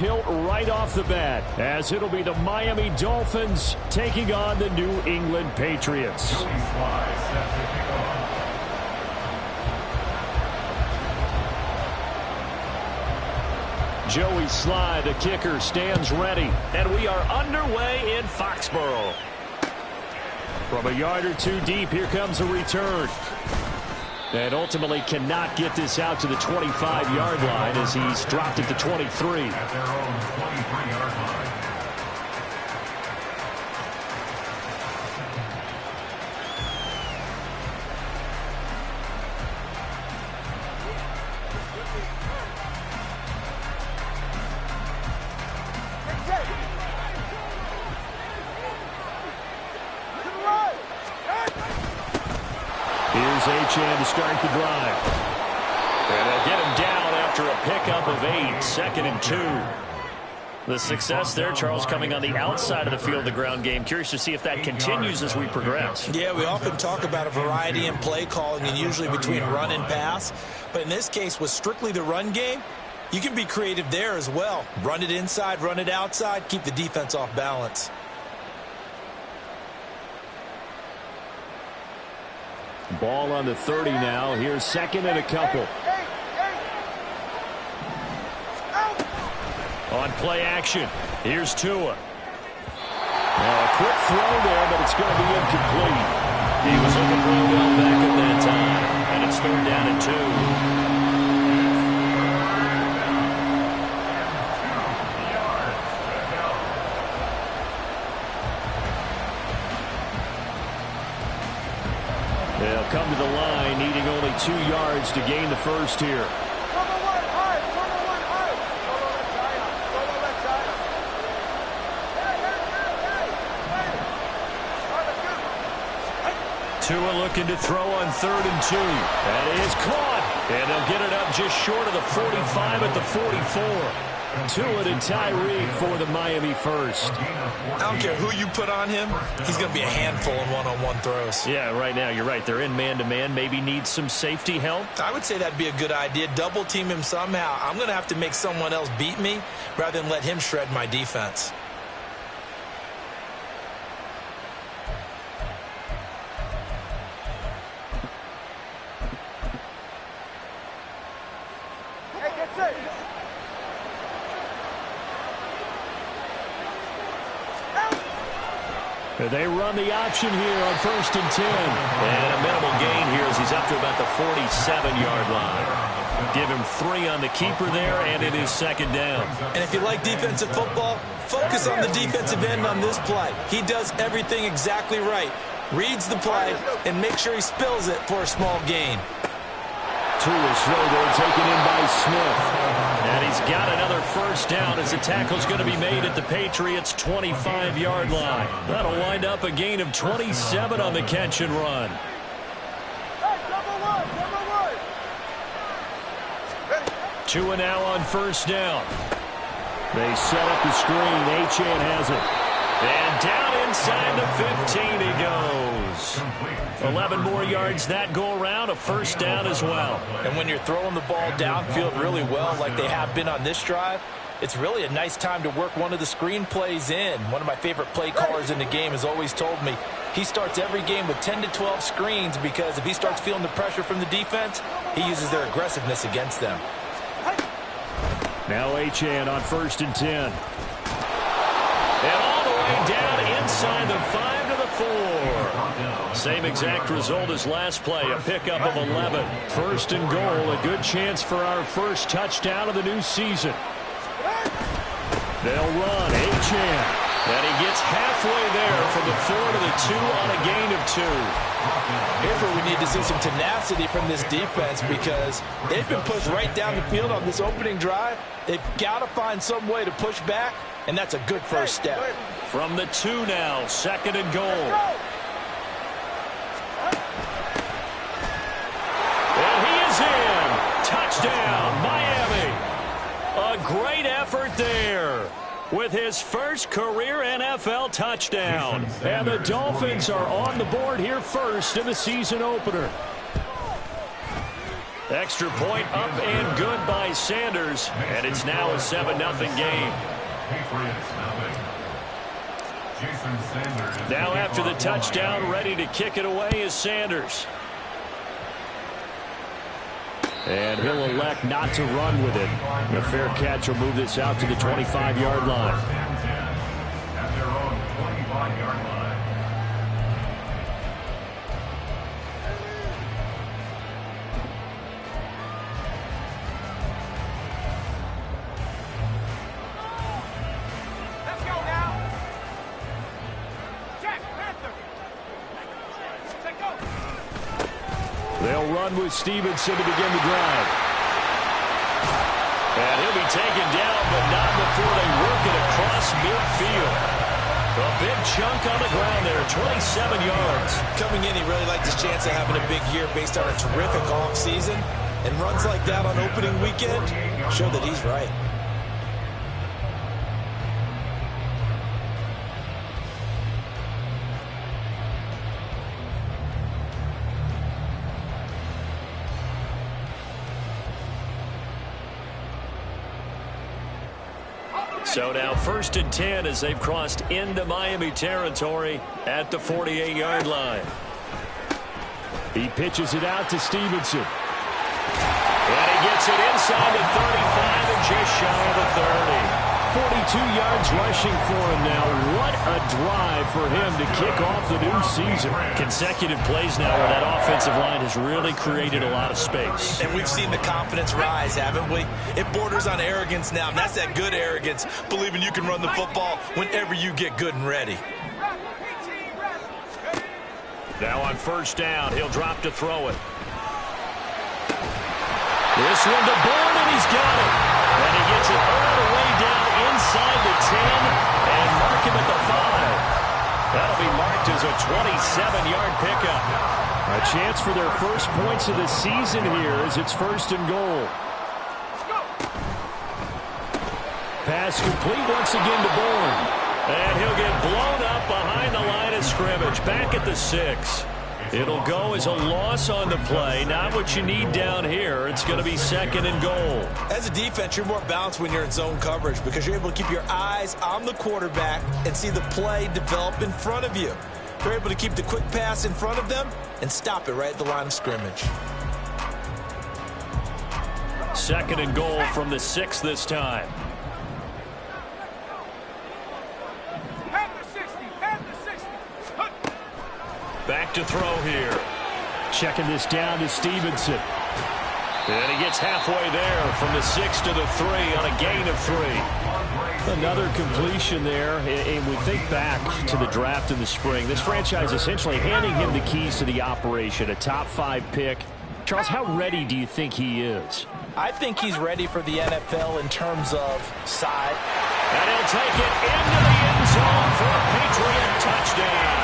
Hill right off the bat, as it'll be the Miami Dolphins taking on the New England Patriots. Joey Slye, the kicker, stands ready. And we are underway in Foxborough. From a yard or two deep, here comes a return. And ultimately cannot get this out to the 25-yard line as he's dropped it to 23. At their own 23-yard line. Achane to start the drive. And they'll get him down after a pickup of 8, 2nd and 2. The success there, Charles, coming on the outside of the field, the ground game. Curious to see if that continues as we progress. Yeah, we often talk about a variety in play calling and usually between run and pass. But in this case, with strictly the run game, you can be creative there as well. Run it inside, run it outside, keep the defense off balance. Ball on the 30 now. Here's 2nd and a couple. On play action, here's Tua. A quick throw there, but it's going to be incomplete. He was looking for a well back at that time, and it's 3rd down and 2. They'll come to the line, needing only 2 yards to gain the first here. Tua looking to throw on 3rd and 2. That is caught. And they'll get it up just short of the 45 at the 44. Tua to Tyreek for the Miami first. I don't care who you put on him. He's going to be a handful in one-on-one throws. Yeah, right now, you're right. They're in man-to-man. Maybe need some safety help. I would say that'd be a good idea. Double team him somehow. I'm going to have to make someone else beat me rather than let him shred my defense. They run the option here on 1st and 10. And a minimal gain here as he's up to about the 47-yard line. Give him 3 on the keeper there, and it is 2nd down. And if you like defensive football, focus on the defensive end on this play. He does everything exactly right. Reads the play and make sure he spills it for a small gain. Tua's throw there taken in by Smith. And he's got another first down as the tackle's going to be made at the Patriots' 25-yard line. That'll wind up a gain of 27 on the catch and run. Tua now on 1st down. They set up the screen. Achane has it. And down inside the 15 he goes. 11 more yards that go around, a first down as well. And when you're throwing the ball downfield really well like they have been on this drive, it's really a nice time to work one of the screen plays in. One of my favorite play callers in the game has always told me he starts every game with 10 to 12 screens because if he starts feeling the pressure from the defense, he uses their aggressiveness against them. Now Achane on 1st and 10. And all the way down inside the 5 to the 4. Same exact result as last play, a pickup of 11. 1st and goal, a good chance for our first touchdown of the new season. They'll run, Achane. And he gets halfway there from the 4 to the 2 on a gain of 2. Here's where we need to see some tenacity from this defense because they've been pushed right down the field on this opening drive. They've got to find some way to push back, and that's a good first step. From the 2 now, 2nd and goal. And he is in. Touchdown, Miami. A great effort there with his first career NFL touchdown. And the Dolphins are on the board here first in the season opener. Extra point up and good by Sanders, and it's now a 7-0 game. Now after the touchdown, ready to kick it away is Sanders. And he'll elect not to run with it. A fair catch will move this out to the 25-yard line. They'll run with Stevenson to begin the drive. And he'll be taken down, but not before they work it across midfield. A big chunk on the ground there, 27 yards. Coming in, he really liked his chance of having a big year based on a terrific offseason. And runs like that on opening weekend show that he's right. So now 1st and 10 as they've crossed into Miami territory at the 48-yard line. He pitches it out to Stevenson. And he gets it inside the 35 and just shy of the 30. 42 yards rushing for him now. What a drive for him to kick off the new season. Consecutive plays now where that offensive line has really created a lot of space. And we've seen the confidence rise, haven't we? It borders on arrogance now, and that's that good arrogance, believing you can run the football whenever you get good and ready. Now on 1st down, he'll drop to throw it. This one to Bourne, and he's got it. And he gets it all the way down inside the 10 and mark him at the 5. That'll be marked as a 27-yard pickup. A chance for their first points of the season here as it's 1st and goal. Pass complete once again to Bourne. And he'll get blown up behind the line of scrimmage. Back at the 6. It'll go as a loss on the play. Not what you need down here. It's going to be 2nd and goal. As a defense, you're more balanced when you're in zone coverage because you're able to keep your eyes on the quarterback and see the play develop in front of you. You're able to keep the quick pass in front of them and stop it right at the line of scrimmage. 2nd and goal from the 6 this time. Back to throw here. Checking this down to Stevenson. And he gets halfway there from the 6 to the 3 on a gain of 3. Another completion there. And we think back to the draft in the spring. This franchise essentially handing him the keys to the operation. A top 5 pick. Charles, how ready do you think he is? I think he's ready for the NFL in terms of size. And he'll take it into the end zone for a Patriot touchdown.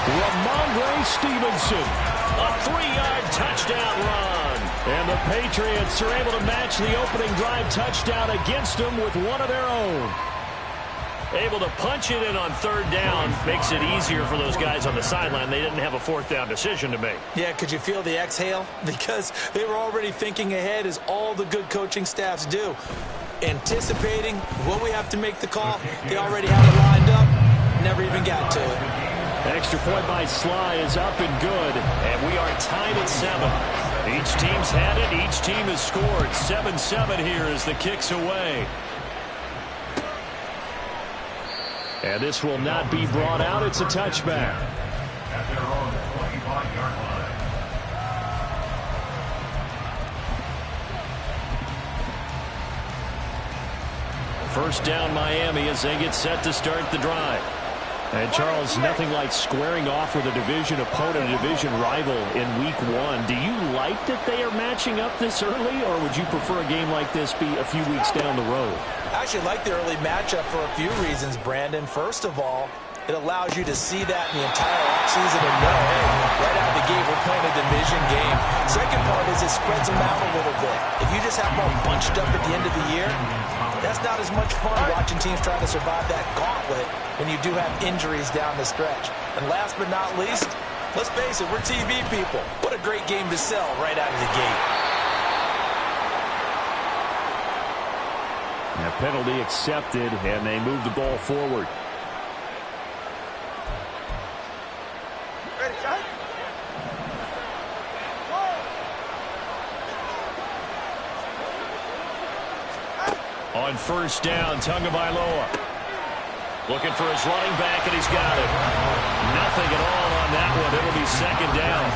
Ramondre Stevenson, a 3-yard touchdown run. And the Patriots are able to match the opening drive touchdown against them with one of their own. Able to punch it in on 3rd down makes it easier for those guys on the sideline. They didn't have a 4th down decision to make. Yeah, could you feel the exhale? Because they were already thinking ahead as all the good coaching staffs do. Anticipating, will we have to make the call? They already have it lined up, never even got to it. Extra point by Sly is up and good, and we are tied at 7. Each team's had it. Each team has scored. 7-7 here as the kick's away. And this will not be brought out. It's a touchback. At their own 25-yard line. 1st down Miami as they get set to start the drive. And Charles, nothing like squaring off with a division opponent, a division rival in week 1. Do you like that they are matching up this early, or would you prefer a game like this be a few weeks down the road? I actually like the early matchup for a few reasons, Brandon. First of all, it allows you to see that in the entire offseason and know, hey, right out of the gate, we're playing a division game. Second part is it spreads them out a little bit. If you just have them all bunched up at the end of the year, that's not as much fun watching teams trying to survive that gauntlet when you do have injuries down the stretch. And last but not least, Let's face it, we're TV people. What a great game to sell right out of the gate. A penalty accepted, and they move the ball forward. On first down, Tagovailoa looking for his running back, and he's got it. Nothing at all on that one. It'll be second down.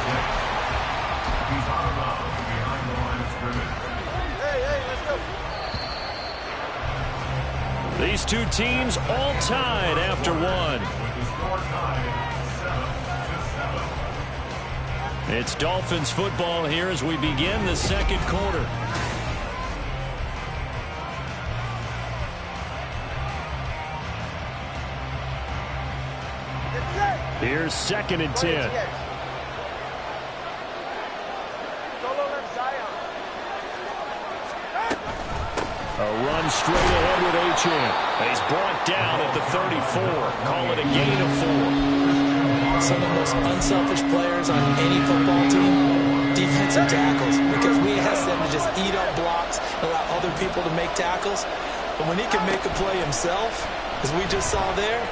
These two teams all tied after one. It's Dolphins football here as we begin the second quarter. Here's second and 10. A run straight ahead with Achane. He's brought down at the 34. Call it a gain of 4. Some of the most unselfish players on any football team, defensive tackles, because we ask them to just eat up blocks, allow other people to make tackles. But when he can make a play himself, as we just saw there,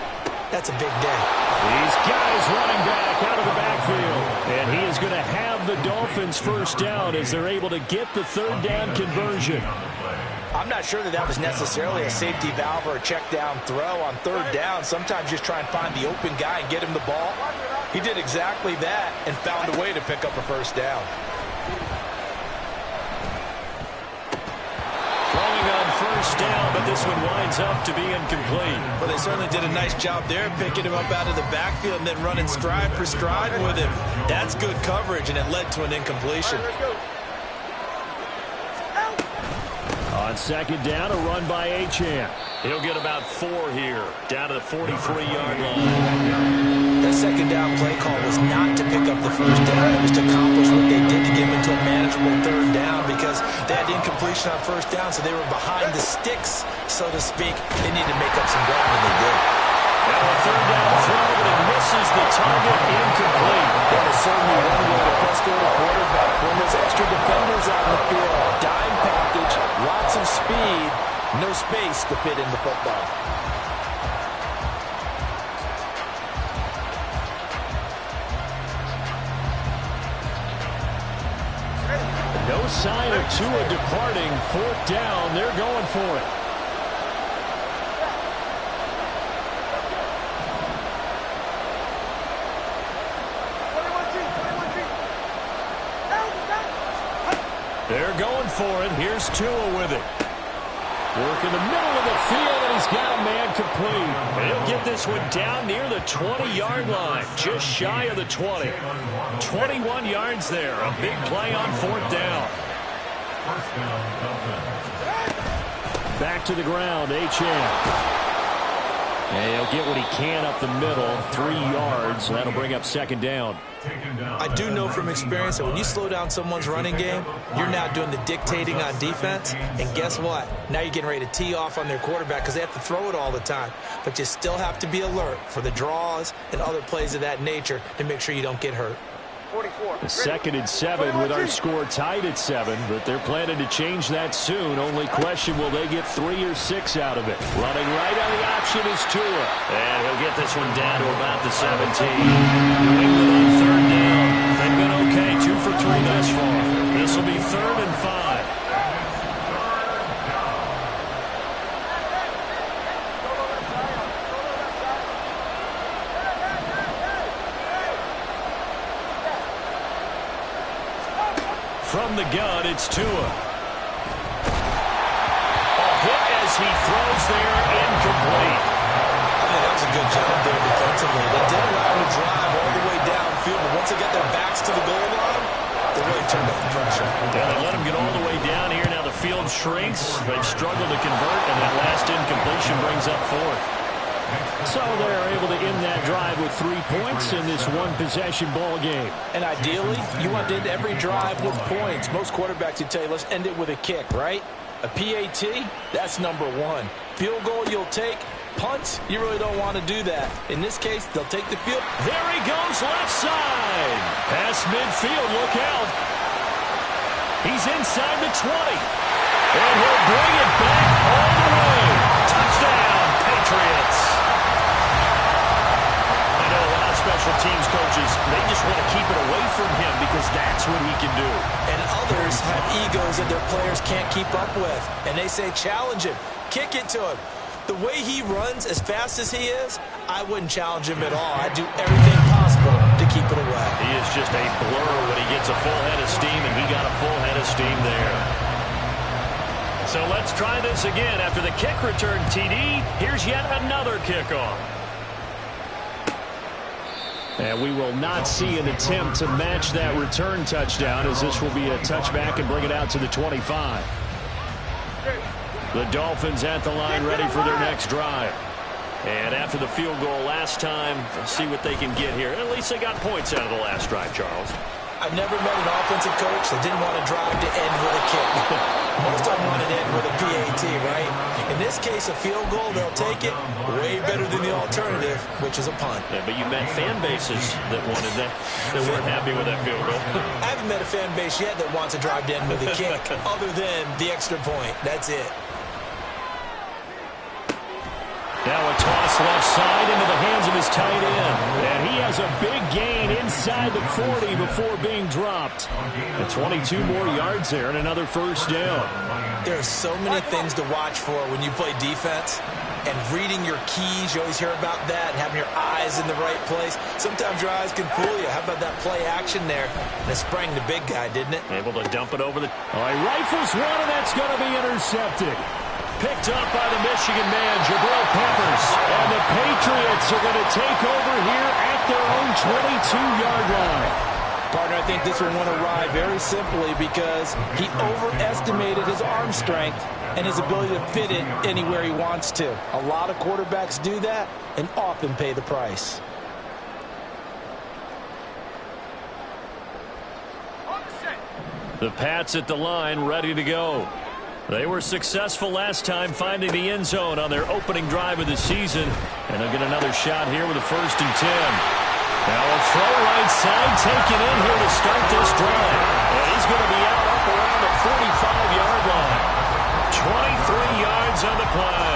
that's a big day. These guys running back out of the backfield. And he is going to have the Dolphins first down as they're able to get the third down conversion. I'm not sure that was necessarily a safety valve or a check down throw on third down. Sometimes just try and find the open guy and get him the ball. He did exactly that and found a way to pick up a first down. Throwing on first down, but this one winds up to be incomplete. Well, they certainly did a nice job there, picking him up out of the backfield and then running stride for stride with him. That's good coverage, and it led to an incompletion. On second down, a run by Achane. He'll get about 4 here, down to the 43-yard line. That second down play call was not to pick up the first down. It was to accomplish what they did to get him into a manageable third down because they had incompletion on first down, so they were behind the sticks, so to speak. They needed to make up some ground, and they did. Now a third down throw, but it misses the target, incomplete. That is certainly one way to frustrate a quarterback when there's extra defenders out in the field. Dime package, lots of speed, no space to fit in the football. No sign of Tua departing. Fourth down, they're going for it. They're going for it. Here's Tua with it. Work in the middle of the field, and he's got a man complete. And he'll get this one down near the 20-yard line, just shy of the 20. 21 yards there. A big play on fourth down. Back to the ground, Achane. And he'll get what he can up the middle, 3 yards. That'll bring up second down. I do know from experience that when you slow down someone's running game, you're now doing the dictating on defense. And guess what? Now you're getting ready to tee off on their quarterback because they have to throw it all the time. But you still have to be alert for the draws and other plays of that nature to make sure you don't get hurt. A second and 7 with our score tied at 7, but they're planning to change that soon. Only question, will they get 3 or 6 out of it? Running right on the option is Tua. And he'll get this one down to about the 17. New England on third down. They've been okay, 2 for 3 thus far. This will be 3rd and 5. From the gun, it's Tua. A hit as he throws there, incomplete. I think that was a good job there defensively. They did allow him to drive all the way downfield, but once they got their backs to the goal line, they really turned up the pressure. Yeah, they let him get all the way down here. Now the field shrinks. They've struggled to convert, and that last incompletion brings up 4th. So they're able to end that drive with 3 points in this one-possession ball game. And ideally, you want to end every drive with points. Most quarterbacks would tell you, let's end it with a kick, right? A PAT, that's number 1. Field goal you'll take, Punts, you really don't want to do that. In this case, they'll take the field. There he goes, left side. Past midfield, look out. He's inside the 20. And he'll bring it back all the way. Touchdown, Patriots. I know a lot of special teams coaches, they just want to keep it away from him because that's what he can do. And others have egos that their players can't keep up with. And they say, challenge him, kick it to him. The way he runs as fast as he is, I wouldn't challenge him at all. I'd do everything possible to keep it away. He is just a blur when he gets a full head of steam, and he got a full head of steam there. So let's try this again. After the kick return TD, here's yet another kickoff. And we will not see an attempt to match that return touchdown, as this will be a touchback and bring it out to the 25. The Dolphins at the line ready for their next drive. And after the field goal last time, let's see what they can get here. At least they got points out of the last drive, Charles. I've never met an offensive coach that didn't want to drive to end with a kick. Most of them want to end with a PAT, right? In this case, a field goal, they'll take it. Way better than the alternative, which is a punt. Yeah, but you met fan bases that wanted that weren't happy with that field goal. I haven't met a fan base yet that wants to drive to end with a kick, other than the extra point. That's it. Now a toss left side into the hands of his tight end. And he has a big gain inside the 40 before being dropped. And 22 more yards there and another first down. There are so many things to watch for when you play defense. And reading your keys, you always hear about that, and having your eyes in the right place. Sometimes your eyes can fool you. How about that play action there? And it sprang the big guy, didn't it? Able to dump it over the... All right, rifles one, and that's going to be intercepted. Picked up by the Michigan man, Jabril Peppers. And the Patriots are going to take over here at their own 22-yard line. Partner, I think this one went awry very simply because he overestimated his arm strength and his ability to fit it anywhere he wants to. A lot of quarterbacks do that and often pay the price. The Pats at the line, ready to go. They were successful last time finding the end zone on their opening drive of the season. And they'll get another shot here with a 1st and 10. Now a throw right side taken in here to start this drive. And he's going to be out up around the 45-yard line. 23 yards on the play.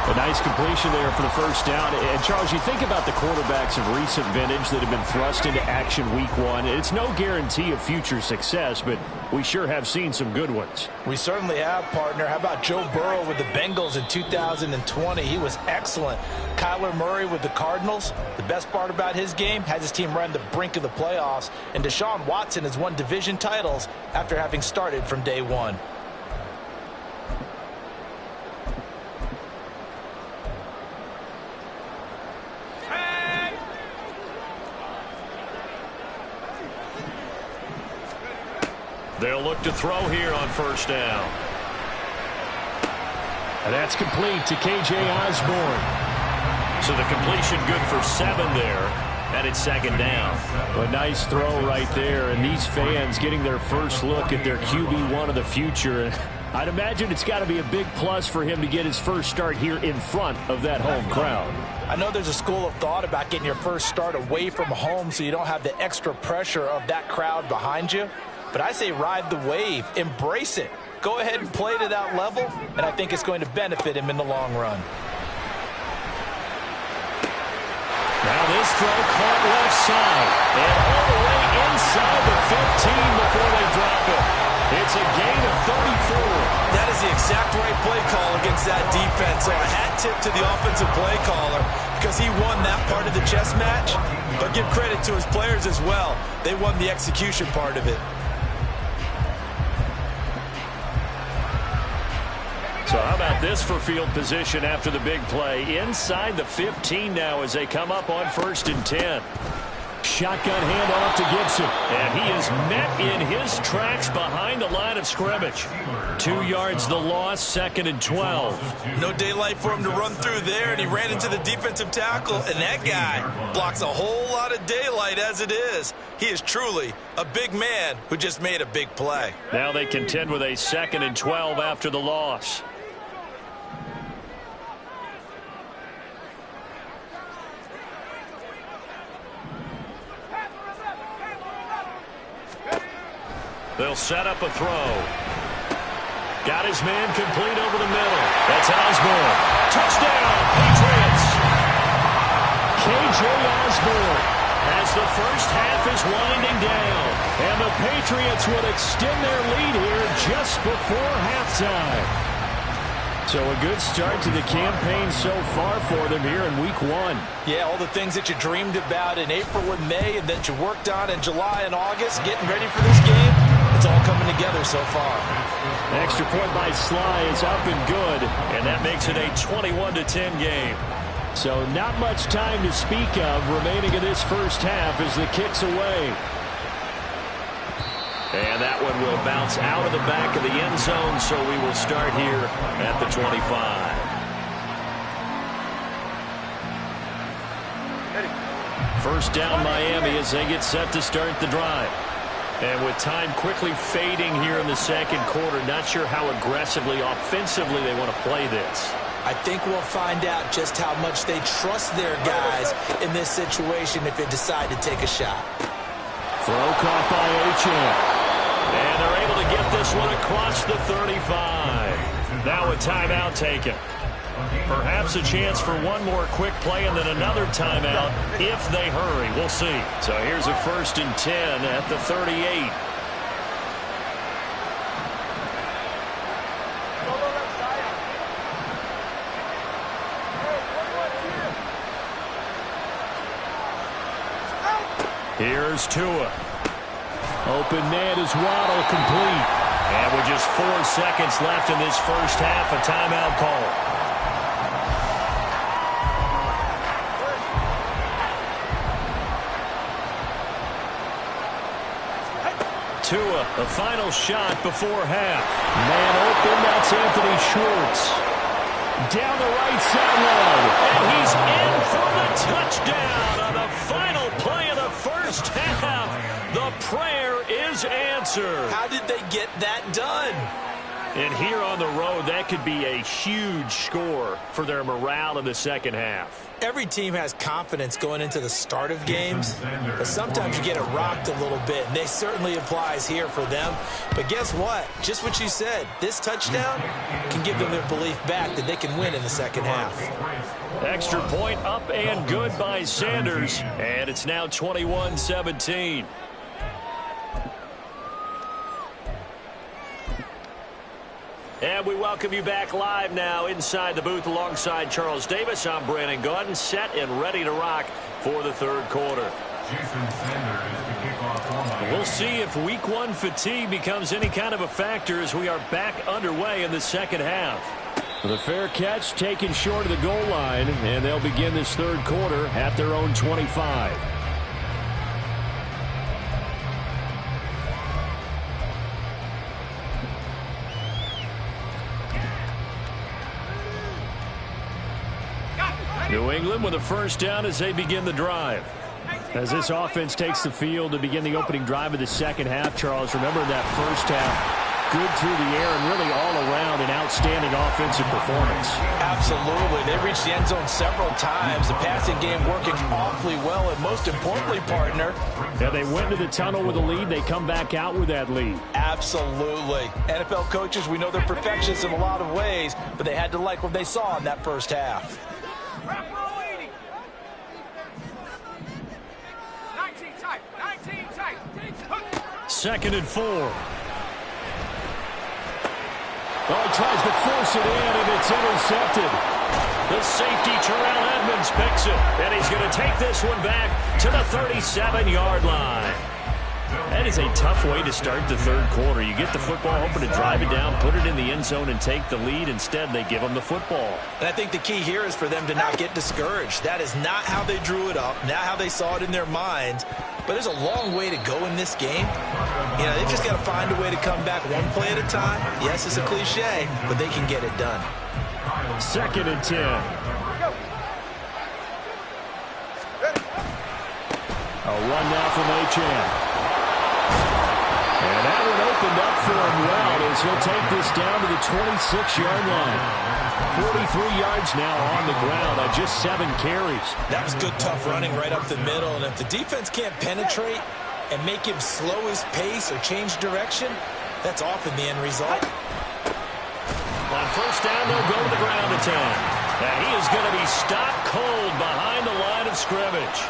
A nice completion there for the first down. And, Charles, you think about the quarterbacks of recent vintage that have been thrust into action week one. It's no guarantee of future success, but we sure have seen some good ones. We certainly have, partner. How about Joe Burrow with the Bengals in 2020? He was excellent. Kyler Murray with the Cardinals. The best part about his game, has his team right on the brink of the playoffs. And Deshaun Watson has won division titles after having started from day one. They'll look to throw here on 1st down. And that's complete to K.J. Osborne. So the completion good for 7 there. And it's 2nd down. A nice throw right there. And these fans getting their first look at their QB1 of the future. And I'd imagine it's got to be a big plus for him to get his first start here in front of that home crowd. I know there's a school of thought about getting your first start away from home so you don't have the extra pressure of that crowd behind you. But I say ride the wave, embrace it. Go ahead and play to that level, and I think it's going to benefit him in the long run. Now this throw caught left side, and all the way inside the 15 before they drop it. It's a gain of 34. That is the exact right play call against that defense. So a hat tip to the offensive play caller because he won that part of the chess match. But give credit to his players as well. They won the execution part of it. So how about this for field position after the big play? Inside the 15 now as they come up on 1st and 10. Shotgun handoff to Gibson. And he is met in his tracks behind the line of scrimmage. 2 yards the loss, 2nd and 12. No daylight for him to run through there, and he ran into the defensive tackle, and that guy blocks a whole lot of daylight as it is. He is truly a big man who just made a big play. Now they contend with a 2nd and 12 after the loss. They'll set up a throw. Got his man complete over the middle. That's Osborne. Touchdown, Patriots. K.J. Osborne, as the first half is winding down. And the Patriots will extend their lead here just before halftime. So a good start to the campaign so far for them here in Week 1. Yeah, all the things that you dreamed about in April and May and that you worked on in July and August, getting ready for this game, it's all coming together so far. Extra point by Sly is up and good. And that makes it a 21-10 game. So not much time to speak of remaining in this first half as the kick's away. And that one will bounce out of the back of the end zone, so we will start here at the 25. First down Miami as they get set to start the drive. And with time quickly fading here in the second quarter, not sure how aggressively, offensively they want to play this. I think we'll find out just how much they trust their guys in this situation if they decide to take a shot. Throw caught by Achane. And they're able to get this one across the 35. Now a timeout taken. Perhaps a chance for one more quick play and then another timeout if they hurry. We'll see. So here's a 1st and 10 at the 38. Here's Tua. Open man is Waddle, complete. And with just 4 seconds left in this first half, a timeout call. Tua, the final shot before half. Man open, that's Anthony Schwartz. Down the right sideline. And he's in for the touchdown on the final play of the first half. The prayer is answered. How did they get that done? And here on the road, that could be a huge score for their morale in the second half. Every team has confidence going into the start of games, but sometimes you get it rocked a little bit, and this certainly applies here for them. But guess what? Just what you said, this touchdown can give them their belief back that they can win in the second half. Extra point up and good by Sanders, and it's now 21-17. And we welcome you back live now inside the booth alongside Charles Davis. I'm Brandon Gaudin, set and ready to rock for the third quarter. We'll see if Week 1 fatigue becomes any kind of a factor as we are back underway in the second half. The fair catch taken short of the goal line, and they'll begin this third quarter at their own 25. New England with a first down as they begin the drive. As this offense takes the field to begin the opening drive of the second half, Charles, remember that first half, good through the air and really all around an outstanding offensive performance. Absolutely. They reached the end zone several times. The passing game working awfully well, and most importantly, partner. Yeah, they went to the tunnel with a lead. They come back out with that lead. Absolutely. NFL coaches, we know they're perfectionists in a lot of ways, but they had to like what they saw in that first half. 2nd and 4. Oh, he tries to force it in, and it's intercepted. The safety, Terrell Edmonds, picks it, and he's going to take this one back to the 37-yard line. That is a tough way to start the third quarter. You get the football, hoping to drive it down, put it in the end zone, and take the lead. Instead, they give them the football. And I think the key here is for them to not get discouraged. That is not how they drew it up, not how they saw it in their minds. But there's a long way to go in this game. You know, they've just got to find a way to come back one play at a time. Yes, it's a cliche, but they can get it done. 2nd and 10. A run now from Achane. And that one opened up for him well as he'll take this down to the 26-yard line. 43 yards now on the ground on just 7 carries. That was good, tough running right up the middle. And if the defense can't penetrate, and make him slow his pace or change direction, that's often the end result. On first down, they'll go to the ground attack. And he is going to be stopped cold behind the line of scrimmage.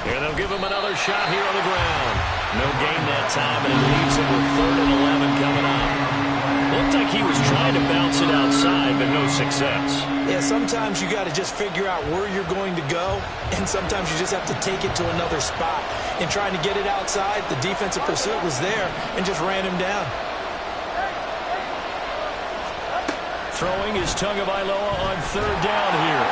Here they'll give him another shot here on the ground. No gain that time, and it leaves him with 3rd and 11 coming up. Looked like he was trying to bounce it outside, but no success. Yeah, sometimes you got to just figure out where you're going to go, and sometimes you just have to take it to another spot. In trying to get it outside, the defensive pursuit was there and just ran him down. Throwing is Tagovailoa on 3rd down here.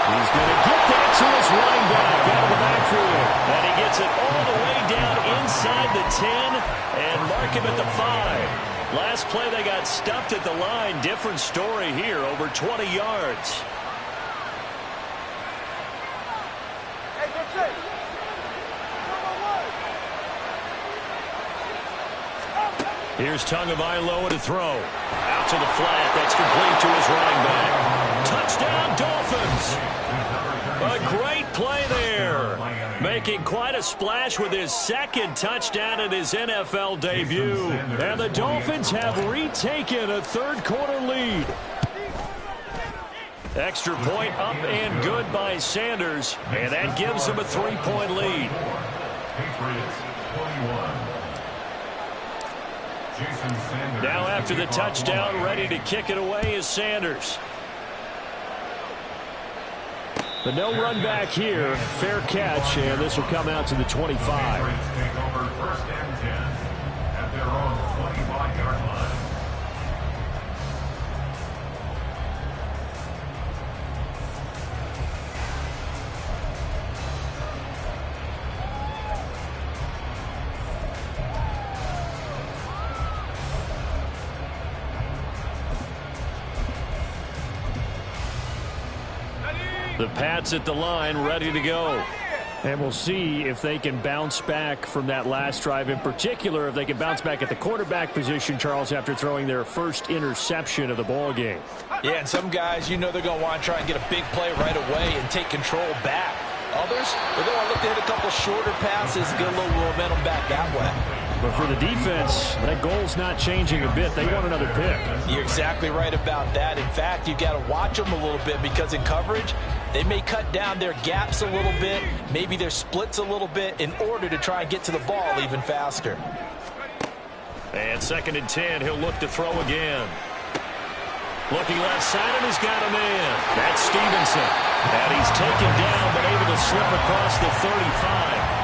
He's going to get that to his running back out of the backfield. And he gets it all the way down inside the 10 and mark him at the 5. Last play they got stuffed at the line. Different story here, over 20 yards. Here's Tagovailoa to throw. Out to the flat. That's complete to his running back. Touchdown, Dolphins. A great play there. Making quite a splash with his 2nd touchdown in his NFL debut. And the Dolphins have retaken a 3rd quarter lead. Extra point up and good by Sanders. And that gives him a 3-point lead. Now after the touchdown, ready to kick it away is Sanders. But no run back here. Fair catch, and this will come out to the 25. Take over 1st and 10 at their own 25-yard line. The Pats at the line, ready to go. And we'll see if they can bounce back from that last drive. In particular, if they can bounce back at the quarterback position, Charles, after throwing their first interception of the ball game. Yeah, and some guys, you know they're going to want to try and get a big play right away and take control back. Others, they're going to look to hit a couple shorter passes, get a little momentum back that way. But for the defense, that goal's not changing a bit. They want another pick. You're exactly right about that. In fact, you've got to watch them a little bit because in coverage, they may cut down their gaps a little bit, maybe their splits a little bit in order to try and get to the ball even faster. And 2nd and 10, he'll look to throw again. Looking left side, and he's got a man. That's Stevenson. And he's taken down, but able to slip across the 35.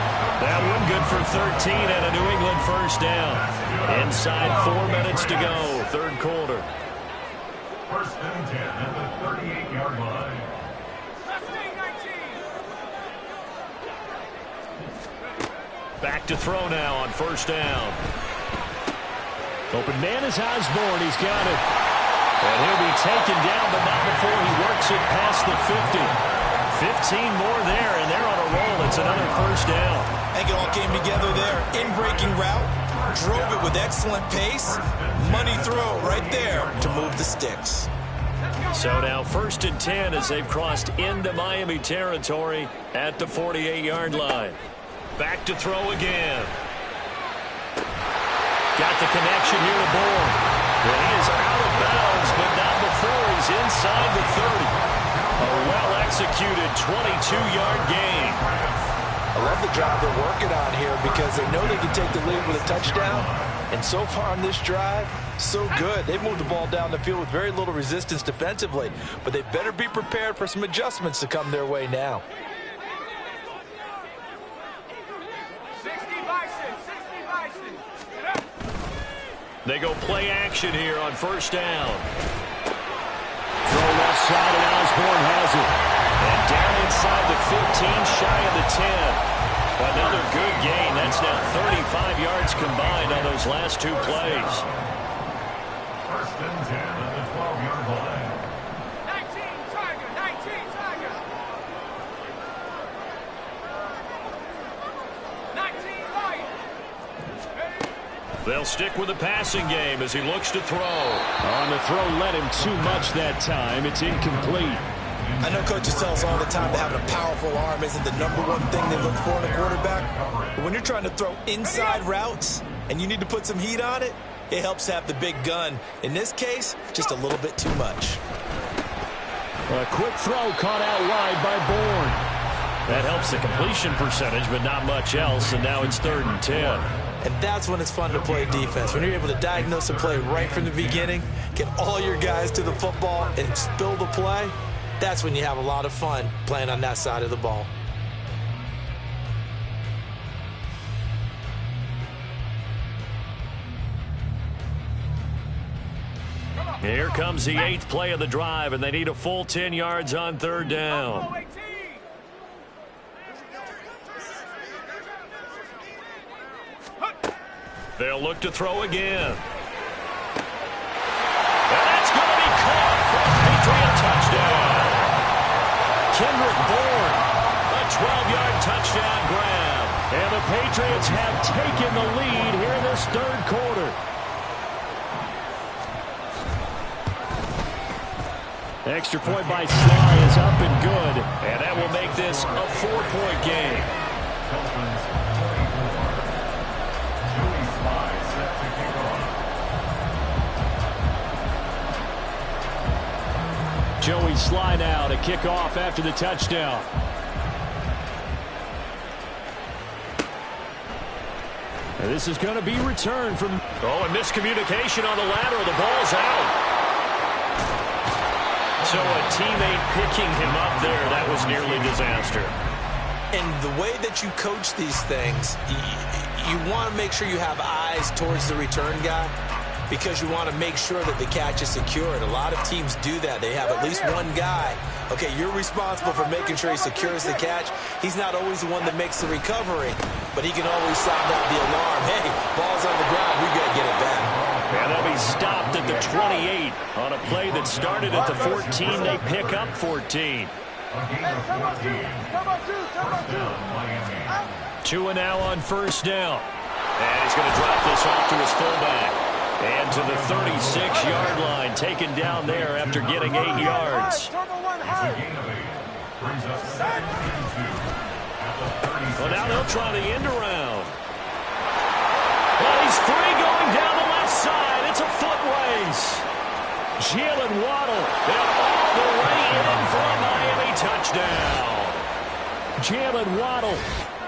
That one good for 13 and a New England 1st down. Inside 4 minutes to go, 3rd quarter. 1st and 10 at the 38-yard line. Back to throw now on 1st down. Open man is Osborne. He's got it. And he'll be taken down, but not before he works it past the 50. 15 more there, and they're on a roll. It's another 1st down. I think it all came together there. In-breaking route, drove it with excellent pace. Money throw right there to move the sticks. So now 1st and 10 as they've crossed into Miami territory at the 48-yard line. Back to throw again. Got the connection here to Bourne. Well, he is out of bounds, but not before he's inside the 30. A well-executed 22-yard gain. I love the job they're working on here because they know they can take the lead with a touchdown. And so far on this drive, so good. They've moved the ball down the field with very little resistance defensively. But they better be prepared for some adjustments to come their way now. They go play action here on 1st down. Throw left side, and Osborne has it. And down inside the 15, shy of the 10. Another good gain. That's now 35 yards combined on those last 2 plays. 1st and 10 at the 12-yard line. 19 Tiger, 19 Tiger. 19 Lion. They'll stick with the passing game as he looks to throw. On the throw, led him too much that time. It's incomplete. I know coaches tell us all the time that having a powerful arm isn't the #1 thing they look for in a quarterback. But when you're trying to throw inside routes and you need to put some heat on it, it helps have the big gun. In this case, just a little bit too much. A quick throw caught out wide by Bourne. That helps the completion percentage, but not much else, and now it's 3rd and 10. And that's when it's fun to play defense. When you're able to diagnose a play right from the beginning, get all your guys to the football, and spill the play, that's when you have a lot of fun playing on that side of the ball. Here comes the 8th play of the drive, and they need a full 10 yards on 3rd down. They'll look to throw again. That's going to be caught for a Patriot touchdown. Kendrick Bourne. A 12-yard touchdown grab. And the Patriots have taken the lead here in this 3rd quarter. Extra point by Sly is up and good. And that will make this a 4-point game. Joey Sly now to kick off after the touchdown. And this is going to be returned from... Oh, and miscommunication on the lateral. The ball's out. So a teammate picking him up there, that was nearly disaster. And the way that you coach these things, you want to make sure you have eyes towards the return guy, because you want to make sure that the catch is secured. A lot of teams do that. They have at least one guy. Okay, you're responsible for making sure he secures the catch. He's not always the one that makes the recovery, but he can always sound out the alarm. Hey, ball's on the ground. We got to get it back. And they'll be stopped at the 28 on a play that started at the 14. They pick up 14. 2 and now on 1st down. And he's going to drop this off to his fullback. And to the 36-yard line, taken down there after getting 8 yards. Well, now they'll try the end around. Well, he's free going down the left side. It's a foot race. Jalen Waddle. They're all the way in for a Miami touchdown. Jalen Waddle.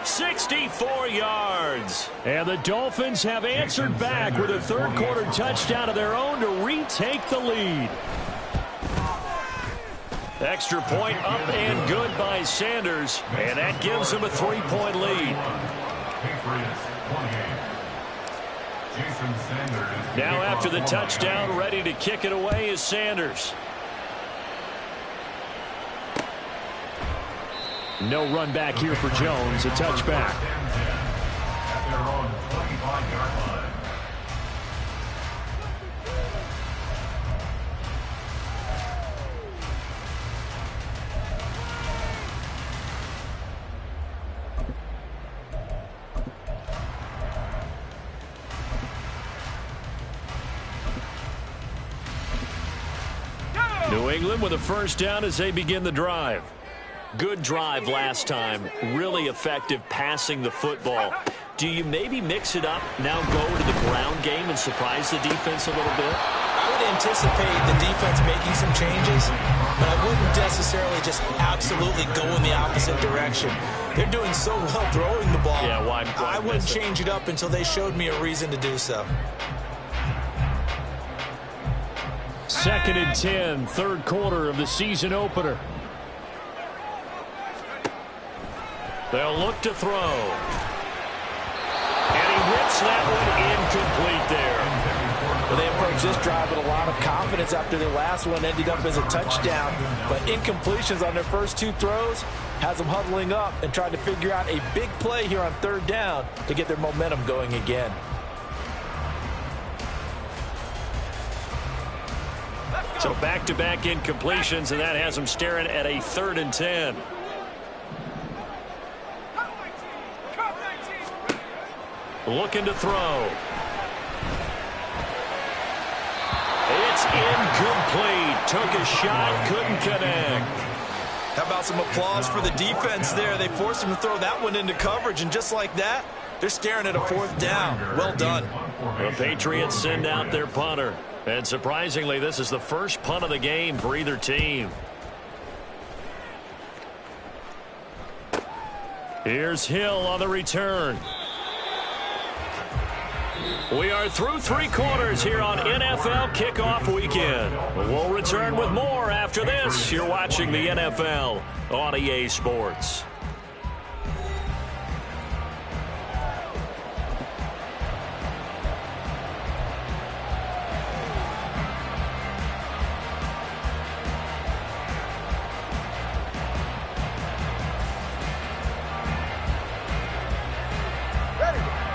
64 yards. And the Dolphins have answered back with a 3rd quarter touchdown of their own to retake the lead. Extra point up and good by Sanders. And that gives them a 3-point lead. Now after the touchdown, ready to kick it away is Sanders. No run back here for Jones. A touchback. New England with a 1st down as they begin the drive. Good drive last time. Really effective passing the football. Do you maybe mix it up, now go to the ground game and surprise the defense a little bit? I would anticipate the defense making some changes, but I wouldn't necessarily just absolutely go in the opposite direction. They're doing so well throwing the ball. Yeah, why I wouldn't change it up until they showed me a reason to do so. 2nd and 10, 3rd quarter of the season opener. They'll look to throw. And he whips that one incomplete there. Well, they approach this drive with a lot of confidence after their last one ended up as a touchdown. But incompletions on their first 2 throws has them huddling up and trying to figure out a big play here on 3rd down to get their momentum going again. So back-to-back incompletions, and that has them staring at a 3rd and 10. Looking to throw. It's incomplete. Took a shot, couldn't connect. How about some applause for the defense there? They forced him to throw that one into coverage, and just like that, they're staring at a 4th down. Well done. The Patriots send out their punter. And surprisingly, this is the first punt of the game for either team. Here's Hill on the return. We are through 3 quarters here on NFL Kickoff Weekend. We'll return with more after this. You're watching the NFL on EA Sports.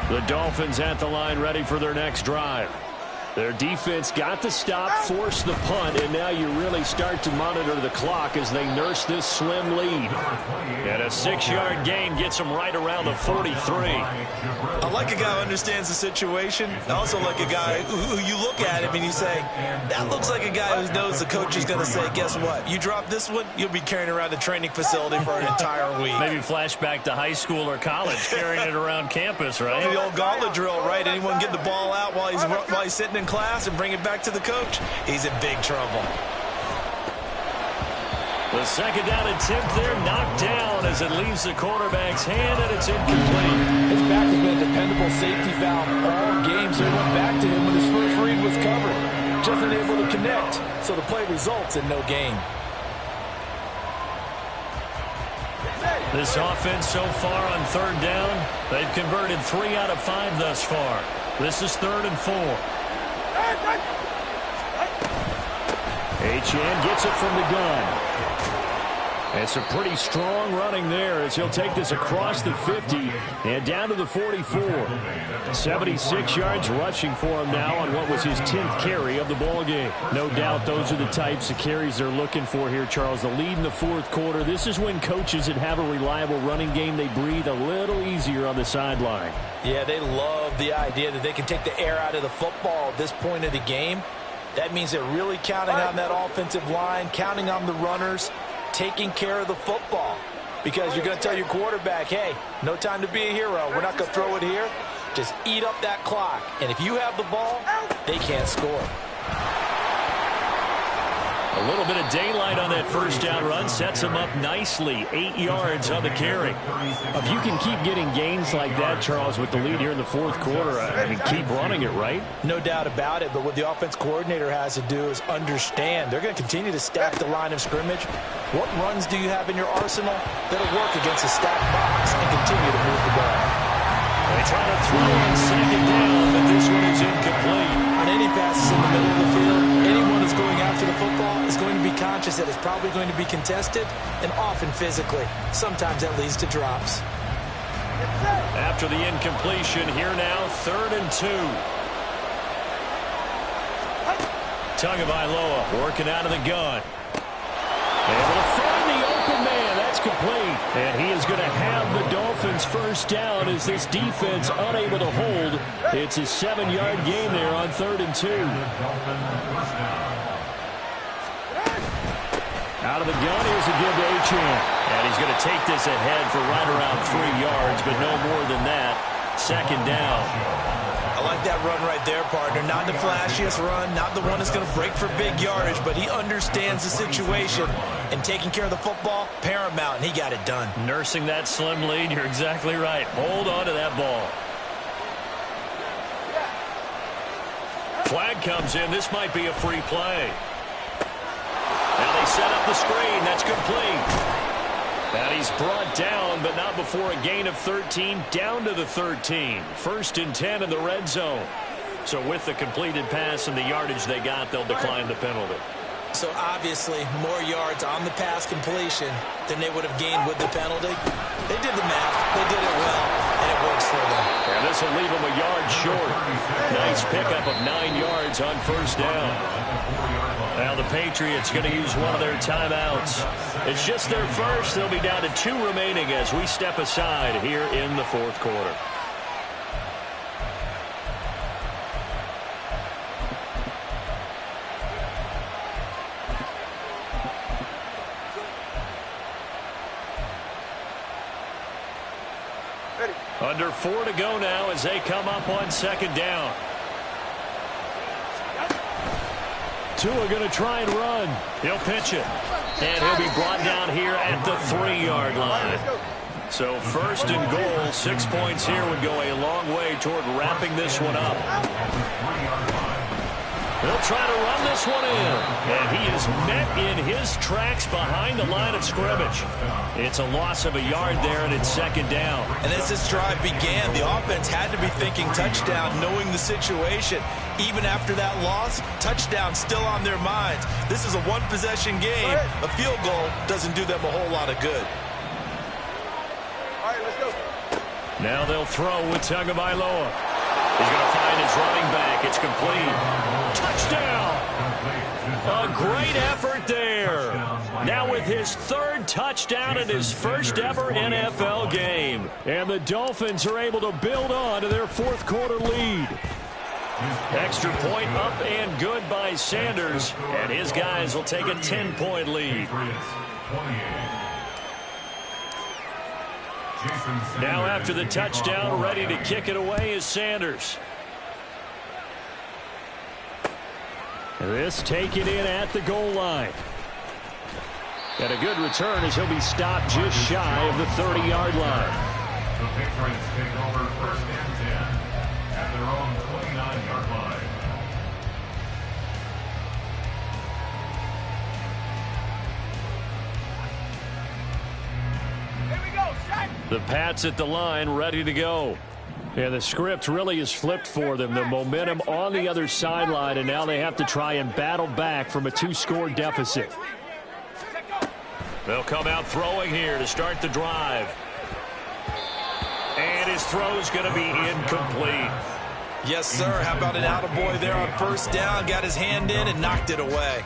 The Dolphins at the line ready for their next drive. Their defense got the stop, forced the punt, and now you really start to monitor the clock as they nurse this slim lead. And a 6-yard gain gets them right around the 43. I like a guy who understands the situation. I also like a guy who you look at him and you say, that looks like a guy who knows the coach is going to say, guess what? You drop this one, you'll be carrying around the training facility for an entire week. Maybe flashback to high school or college, carrying it around campus, right? The old gauntlet drill, right? Anyone get the ball out while he's sitting in class and bring it back to the coach? He's in big trouble. The second down attempt there knocked down as it leaves the quarterback's hand, and it's incomplete. His back has been a dependable safety valve all game, so he went back to him when his first read was covered. Just unable to connect, so the play results in no gain. This offense so far on 3rd down, they've converted 3 out of 5 thus far. This is 3rd and 4. Achane gets it from the gun. It's a pretty strong running there as he'll take this across the 50 and down to the 44. 76 yards rushing for him now on what was his 10th carry of the ball game. No doubt those are the types of carries they're looking for here, Charles. The lead in the 4th quarter. This is when coaches that have a reliable running game, they breathe a little easier on the sideline. Yeah, they love the idea that they can take the air out of the football at this point of the game. That means they're really counting on that offensive line, counting on the runners, taking care of the football. Because you're going to tell your quarterback, hey, no time to be a hero. We're not going to throw it here. Just eat up that clock. And if you have the ball, they can't score. A little bit of daylight on that first down run sets him up nicely. 8 yards on the carry. If you can keep getting gains like that, Charles, with the lead here in the 4th quarter, I mean, keep running it, right? No doubt about it, but what the offense coordinator has to do is understand. They're going to continue to stack the line of scrimmage. What runs do you have in your arsenal that'll work against a stacked box and continue to move the ball? They try to throw on 2nd down, but this one is incomplete. On any passes in the middle of the field, anyone that's going after the football is going to be conscious that it's probably going to be contested and often physically. Sometimes that leads to drops. After the incompletion, here now, 3rd and 2. Tagovailoa working out of the gun. Able to find the open man. That's complete. And he is going to have the Dolphins first down as this defense unable to hold. It's a 7-yard gain there on 3rd and 2. Out of the gun, here's a give to Achane. And he's going to take this ahead for right around 3 yards, but no more than that. 2nd down. I like that run right there, partner. Not the flashiest run, not the one that's going to break for big yardage, but he understands the situation, and taking care of the football, paramount, and he got it done. Nursing that slim lead, you're exactly right. Hold on to that ball. Flag comes in. This might be a free play. Now they set up the screen. That's complete. And he's brought down, but not before a gain of 13, down to the 13. 1st and 10 in the red zone. So with the completed pass and the yardage they got, they'll decline the penalty. So obviously, more yards on the pass completion than they would have gained with the penalty. They did the math. They did it well, and it works for them. And this will leave them a yard short. Nice pickup of 9 yards on 1st down. Now the Patriots going to use one of their timeouts. It's just their first. They'll be down to 2 remaining as we step aside here in the 4th quarter. Under 4 to go now as they come up on second down. Tua going to try and run. He'll pitch it. And he'll be brought down here at the 3-yard line. So first and goal, 6 points here would go a long way toward wrapping this one up. They'll try to run this one in. And he is met in his tracks behind the line of scrimmage. It's a loss of a yard there, and it's second down. And as this drive began, the offense had to be thinking touchdown, knowing the situation. Even after that loss, touchdown still on their minds. This is a one-possession game. A field goal doesn't do them a whole lot of good. All right, let's go. Now they'll throw with Tagovailoa. He's going to find his running back. It's complete. Touchdown! A great effort there. Now with his third touchdown in his first ever NFL game. And the Dolphins are able to build on to their fourth quarter lead. Extra point up and good by Sanders. And his guys will take a 10-point lead. Now after the touchdown, ready to kick it away is Sanders. This taken in at the goal line. And a good return as he'll be stopped just shy of the 30-yard line. The Patriots take over first and 10 at their own 29-yard line. The Pats at the line, ready to go. And the script really is flipped for them. The momentum on the other sideline, and now they have to try and battle back from a 2-score deficit. They'll come out throwing here to start the drive. And his throw's going to be incomplete. Yes, sir. How about an attaboy there on first down? Got his hand in and knocked it away.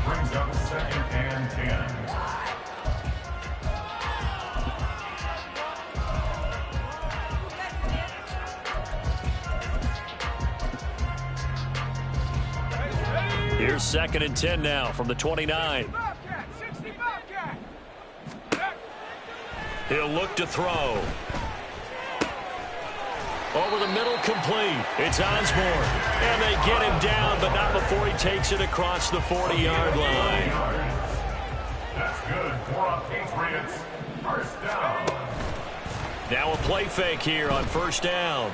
Brings up second and 10. Here's second and 10 now from the 29. He'll look to throw. Over the middle, complete. It's Osborne. And they get him down, but not before he takes it across the 40-yard line. That's good for the Patriots. First down. Now a play fake here on first down.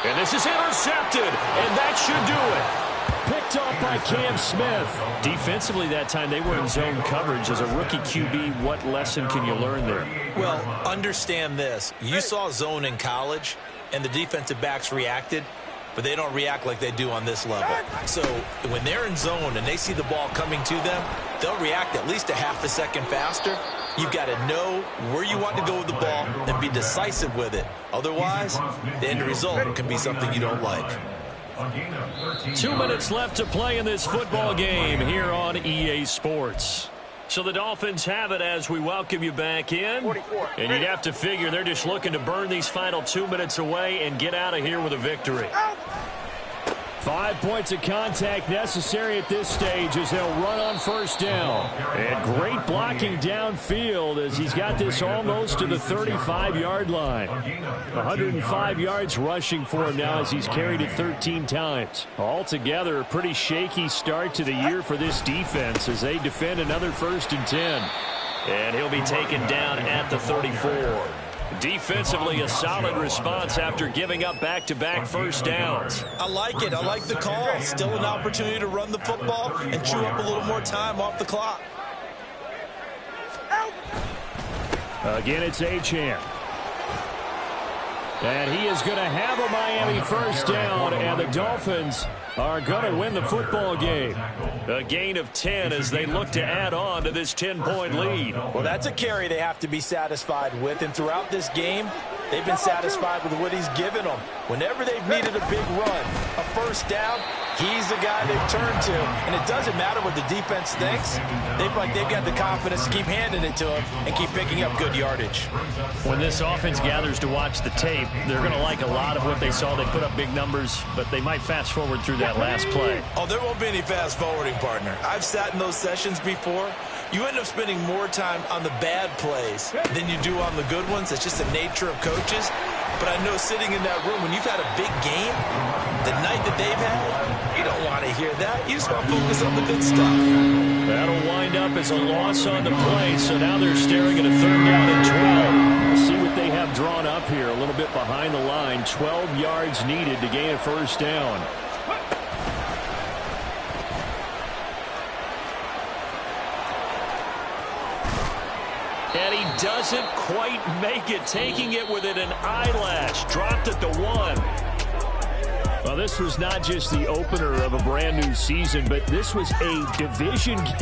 And this is intercepted, and that should do it. Picked off by Cam Smith. Defensively that time, they were in zone coverage. As a rookie QB, what lesson can you learn there? Well, understand this. You saw zone in college, and the defensive backs reacted, but they don't react like they do on this level. So when they're in zone and they see the ball coming to them, they'll react at least a half a second faster. You've got to know where you want to go with the ball and be decisive with it. Otherwise, the end result can be something you don't like. 2 minutes left to play in this football game here on EA Sports. So the Dolphins have it as we welcome you back in. And you'd have to figure they're just looking to burn these final 2 minutes away and get out of here with a victory. 5 points of contact necessary at this stage as they'll run on first down. And great blocking downfield as he's got this almost to the 35-yard line. 105 yards rushing for him now as he's carried it 13 times. Altogether, a pretty shaky start to the year for this defense as they defend another first and 10. And he'll be taken down at the 34. Defensively, a solid response after giving up back-to-back first downs. I like it. I like the call. Still an opportunity to run the football and chew up a little more time off the clock. Again, it's Achane. And he is going to have a Miami first down, and the Dolphins are going to win the football game. A gain of 10 as they look to add on to this 10-point lead. Well, that's a carry they have to be satisfied with, and throughout this game, they've been satisfied with what he's given them. Whenever they've needed a big run, a first down, he's the guy they turn to. And it doesn't matter what the defense thinks. They've got the confidence to keep handing it to him and keep picking up good yardage. When this offense gathers to watch the tape, they're going to like a lot of what they saw. They put up big numbers, but they might fast forward through that last play. Oh, there won't be any fast forwarding, partner. I've sat in those sessions before. You end up spending more time on the bad plays than you do on the good ones. It's just the nature of coaches. But I know sitting in that room, when you've had a big game, the night that they've had, you don't want to hear that. You just want to focus on the good stuff. That'll wind up as a loss on the play, so now they're staring at a 3rd down and 12. We'll see what they have drawn up here. A little bit behind the line. 12 yards needed to gain a first down. And he doesn't quite make it, taking it within an eyelash. Dropped at the 1. Well, this was not just the opener of a brand new season, but this was a division game.